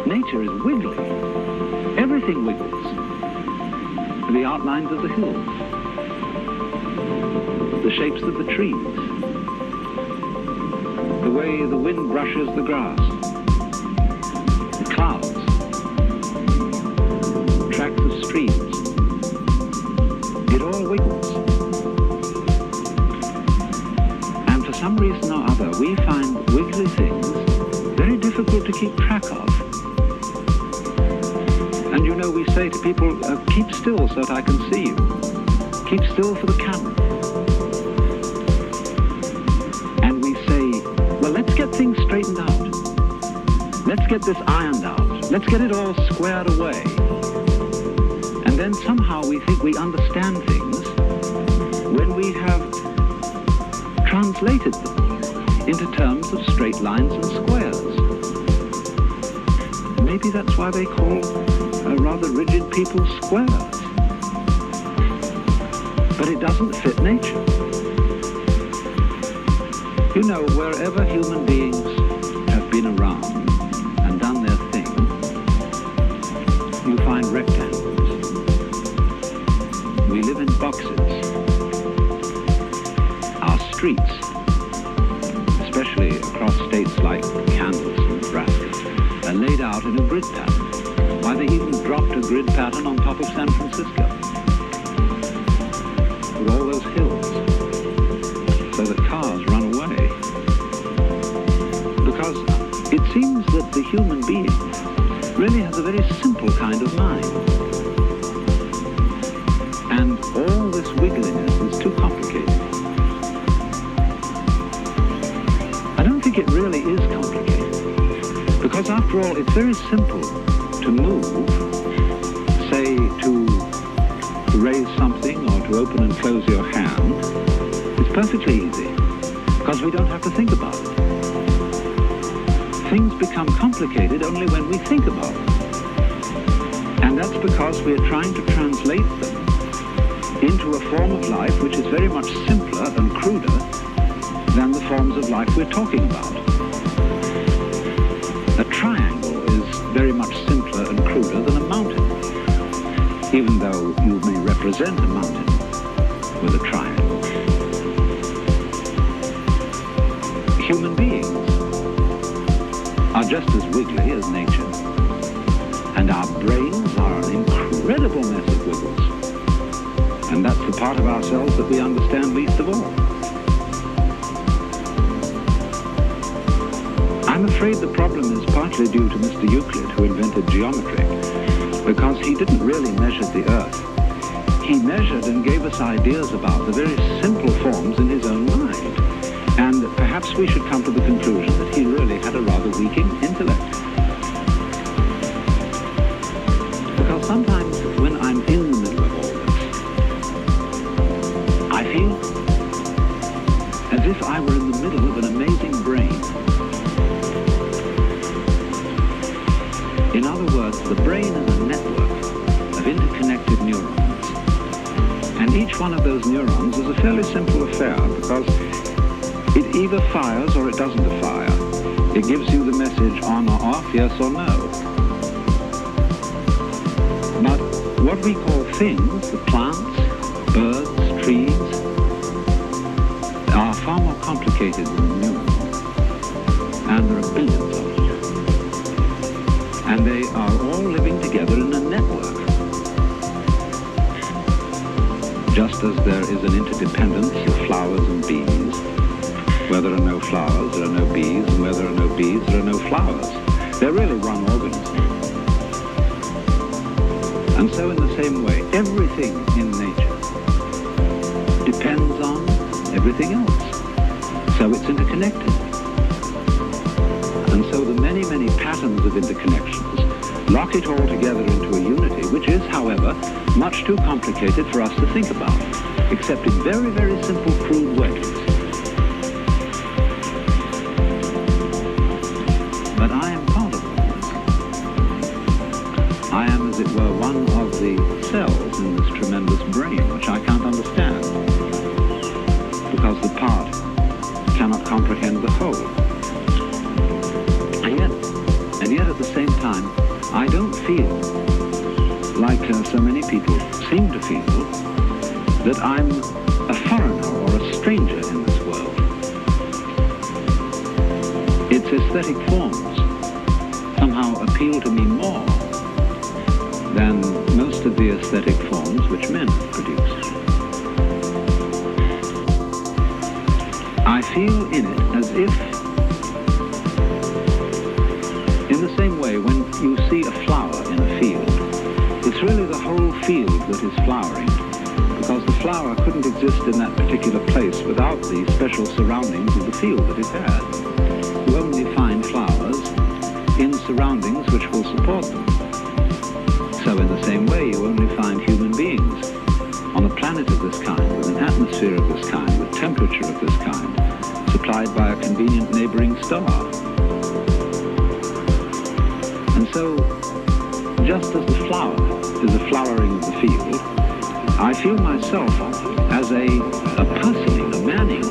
Nature is wiggly. Everything wiggles. The outlines of the hills, the shapes of the trees, the way the wind brushes the grass, the clouds, tracks of streams. It all wiggles. And for some reason or other, we find wiggly things very difficult to keep track of. And you know, we say to people, keep still so that I can see you. Keep still for the camera. And we say, well, let's get things straightened out. Let's get this ironed out. Let's get it all squared away. And then somehow we think we understand things when we have translated them into terms of straight lines and squares. Maybe that's why they call rather rigid people squares. But it doesn't fit nature. You know, wherever human beings have been around and done their thing, you find rectangles. We live in boxes. Our streets, especially across states like Kansas and Nebraska, are laid out in a grid pattern. Why, they even dropped a grid pattern on top of San Francisco with all those hills so that cars run away. Because it seems that the human being really has a very simple kind of mind. And all this wiggliness is too complicated. I don't think it really is complicated. Because after all, it's very simple to move, say to raise something or to open and close your hand. It's perfectly easy, because we don't have to think about it. Things become complicated only when we think about them. And that's because we're trying to translate them into a form of life which is very much simpler and cruder than the forms of life we're talking about. A triangle is very much simpler and cruder than a mountain, even though you may represent a mountain with a triangle. Human beings are just as wiggly as nature, and our brains are an incredible mess of wiggles, and that's the part of ourselves that we understand least of all. I'm afraid the problem is partly due to Mr. Euclid, who invented geometry, because he didn't really measure the earth. He measured and gave us ideas about the very simple forms in his own mind. And perhaps we should come to the conclusion that he really had a rather weak intellect. Because sometimes when I'm in the middle of all this, I feel as if I were in the middle of an amazing brain. In other words, the brain is a network of interconnected neurons. And each one of those neurons is a fairly simple affair, because it either fires or it doesn't fire. It gives you the message on or off, yes or no. But what we call things, the plants, birds, trees, are far more complicated than neurons. And there are billions of them. And they are all living together in a network. Just as there is an interdependence of flowers and bees. Where there are no flowers, there are no bees, and where there are no bees, there are no flowers. They're really one organism. And so in the same way, everything in nature depends on everything else. So it's interconnected. And so the many, many patterns of interconnections lock it all together into a unity, which is, however, much too complicated for us to think about, except in very, very simple, crude ways. But I am part of all this. I am, as it were, one of the cells in this tremendous brain, which I can't understand, because the part cannot comprehend the whole. And yet at the same time, time, I don't feel, like so many people seem to feel, that I'm a foreigner or a stranger in this world. Its aesthetic forms somehow appeal to me more than most of the aesthetic forms which men produce. I feel in it as if, in the same way when you see a flower in a field, it's really the whole field that is flowering, because the flower couldn't exist in that particular place without the special surroundings of the field that it had. You only find flowers in surroundings which will support them. So in the same way, you only find human beings on a planet of this kind, with an atmosphere of this kind, with temperature of this kind, supplied by a convenient neighboring star. And so, just as the flower is the flowering of the field, I feel myself as a personing, a manning